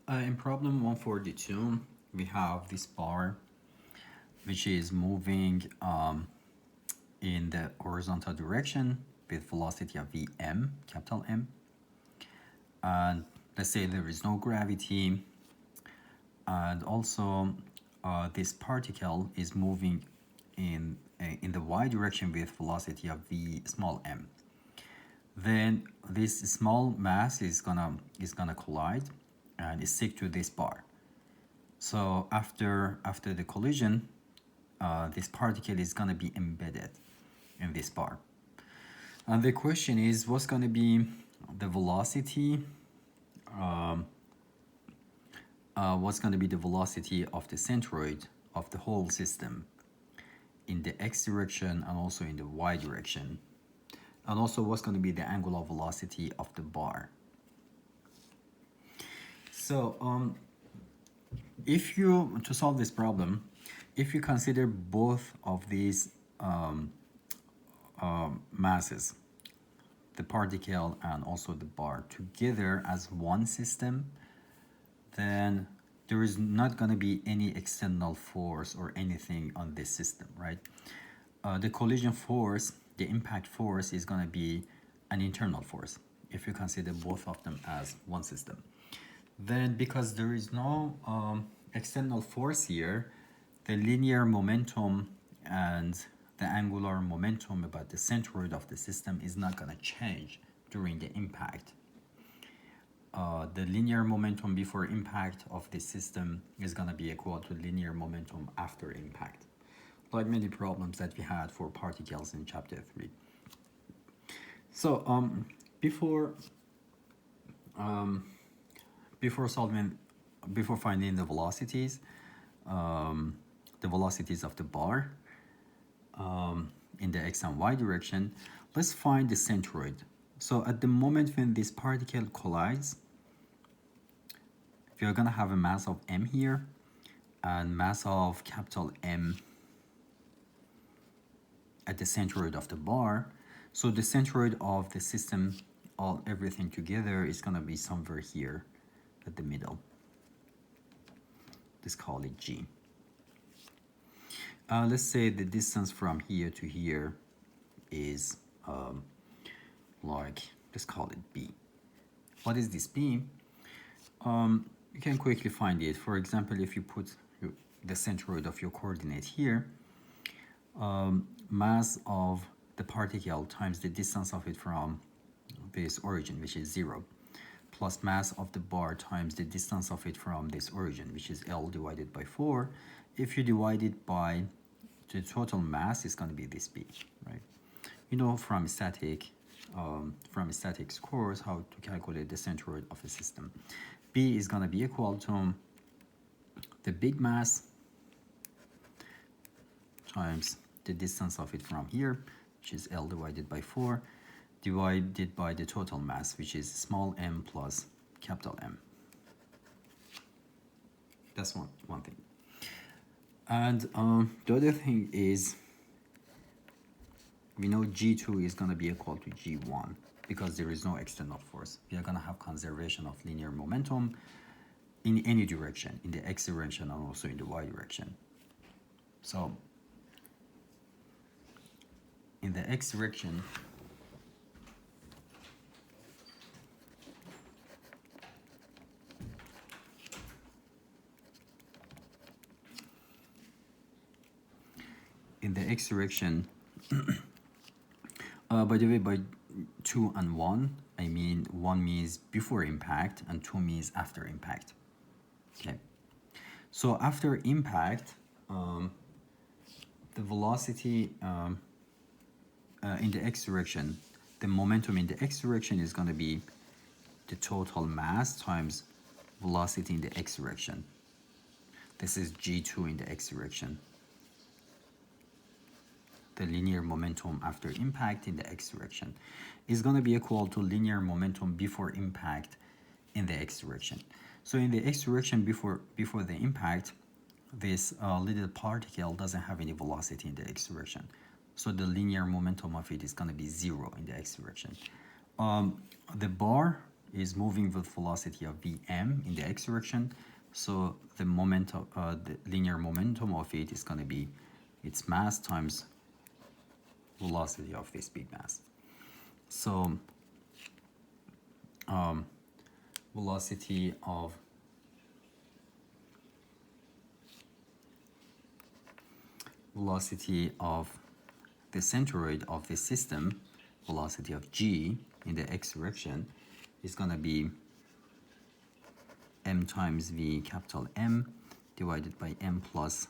In problem 142, we have this bar which is moving in the horizontal direction with velocity of Vm, capital M. And let's say there is no gravity, and also this particle is moving in the y direction with velocity of V small m. Then this small mass is gonna collide and stick to this bar. So after the collision, this particle is gonna be embedded in this bar. And the question is, what's gonna be the velocity? What's gonna be the velocity of the centroid of the whole system in the x direction and also in the y direction? And also, what's going to be the angular velocity of the bar? So, to solve this problem, if you consider both of these masses, the particle and also the bar, together as one system, then there is not going to be any external force or anything on this system, right? The collision force, the impact force, is going to be an internal force if you consider both of them as one system. Then, because there is no external force here, the linear momentum and the angular momentum about the centroid of the system is not going to change during the impact. The linear momentum before impact of this system is going to be equal to linear momentum after impact, like many problems that we had for particles in chapter 3. So before finding the velocities of the bar in the x and y direction, let's find the centroid. So at the moment when this particle collides, we are going to have a mass of m here and mass of capital M at the centroid of the bar. So the centroid of the system, everything together, is going to be somewhere here at the middle. Let's call it G. Let's say the distance from here to here is let's call it B. What is this B? You can quickly find it. For example, if you put the centroid of your coordinate here, mass of the particle times the distance of it from this origin, which is 0, plus mass of the bar times the distance of it from this origin, which is L divided by 4. If you divide it by the total mass, it's going to be this B, right? You know from statics course how to calculate the centroid of a system. B is going to be equal to the big mass times the distance of it from here, which is L divided by 4, divided by the total mass, which is small m plus capital M. That's one thing. And the other thing is, we know G2 is going to be equal to G1 because there is no external force. We are going to have conservation of linear momentum in any direction, in the x direction and also in the y direction. So in the x direction, by the way, by 2 and 1, I mean 1 means before impact and 2 means after impact. Okay. So after impact, the velocity in the x direction, the momentum in the x direction is going to be the total mass times velocity in the x direction. This is G2 in the x direction. The linear momentum after impact in the x direction is going to be equal to linear momentum before impact in the x direction. So in the x direction before the impact, this little particle doesn't have any velocity in the x direction. So the linear momentum of it is going to be 0 in the x direction. The bar is moving with velocity of vm in the x direction. So the momentum, the linear momentum of it is going to be its mass times velocity of this big mass. So velocity of the centroid of the system, velocity of g in the x direction, is going to be m times v capital M divided by m plus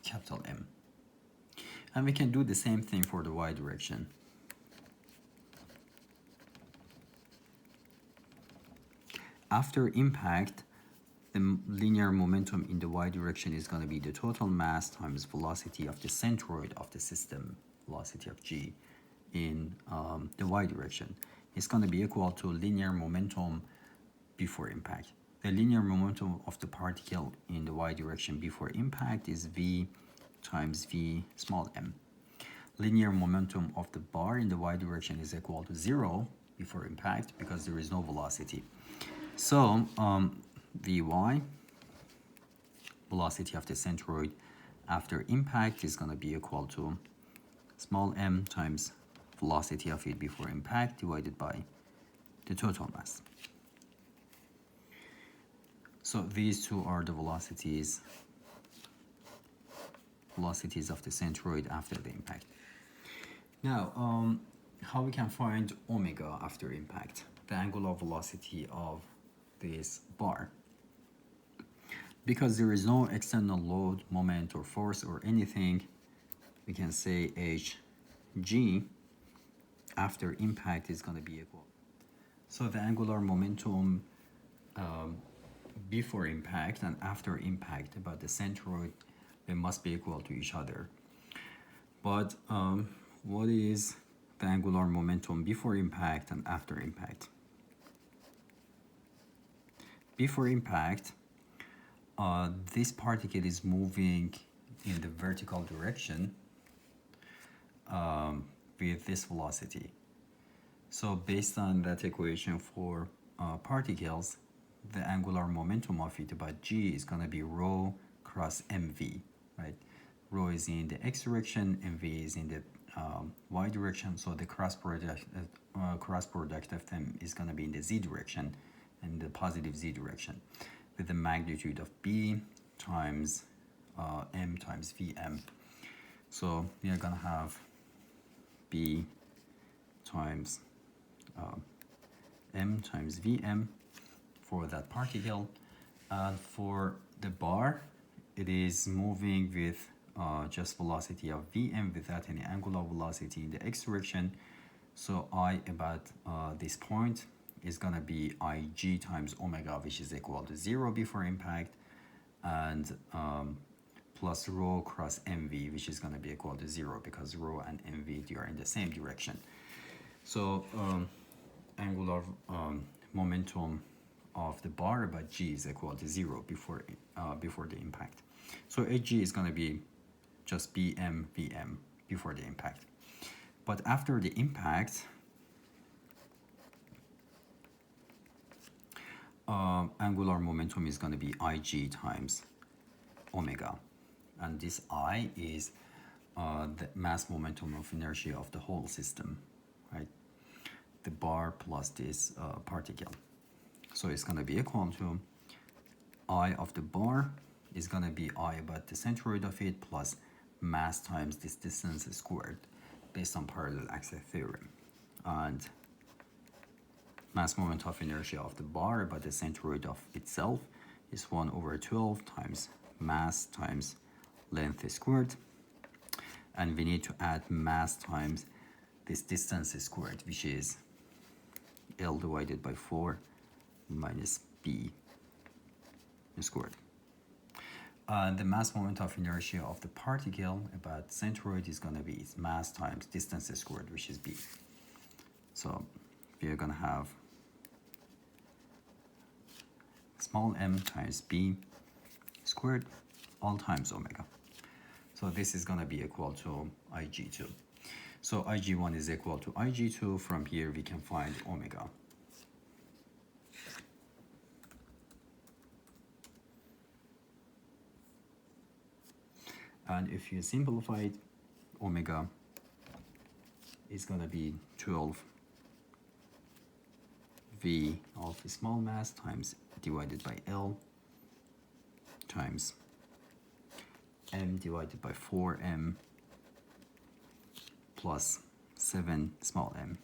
capital M. And we can do the same thing for the y direction. After impact, the linear momentum in the y direction is going to be the total mass times velocity of the centroid of the system, velocity of g, in the y direction. It's going to be equal to linear momentum before impact. The linear momentum of the particle in the y direction before impact is v times v small m. Linear momentum of the bar in the y direction is equal to 0 before impact because there is no velocity. So Vy, velocity of the centroid after impact, is going to be equal to small m times velocity of it before impact divided by the total mass. So these two are the velocities of the centroid after the impact. Now, how we can find omega after impact, the angular velocity of this bar? Because there is no external load, moment, or force or anything, we can say hg after impact is going to be equal. So the angular momentum before impact and after impact about the centroid, they must be equal to each other. But what is the angular momentum before impact and after impact? Before impact, this particle is moving in the vertical direction with this velocity. So based on that equation for particles, the angular momentum of it about g is going to be rho cross mv, right? Rho is in the x direction, mv is in the y direction, so the cross product of them is going to be in the z direction, in the positive z direction, with the magnitude of b times m times vm. So we are going to have b times m times vm for that particle. And for the bar, it is moving with just velocity of vm without any angular velocity in the x direction. So I about this point is going to be ig times omega, which is equal to 0 before impact, and plus rho cross mv, which is going to be equal to 0 because rho and mv, they are in the same direction. So angular momentum of the bar about g is equal to 0 before the impact. So hg is going to be just bm vm before the impact. But after the impact, angular momentum is going to be ig times omega, and this I is the mass momentum of inertia of the whole system, right? The bar plus this particle. So it's going to be equal to I of the bar is going to be I about the centroid of it plus mass times this distance squared based on parallel axis theorem. And mass moment of inertia of the bar about the centroid of itself is 1 over 12 times mass times length squared. And we need to add mass times this distance squared, which is L divided by 4 minus B squared. The mass moment of inertia of the particle about centroid is going to be its mass times distance squared, which is B. So we are going to have small m times B squared all times omega. So this is going to be equal to Ig2. So Ig1 is equal to Ig2. From here we can find omega. And if you simplify it, omega is going to be 12 V of small mass times divided by L times M divided by 4M plus 7 small m.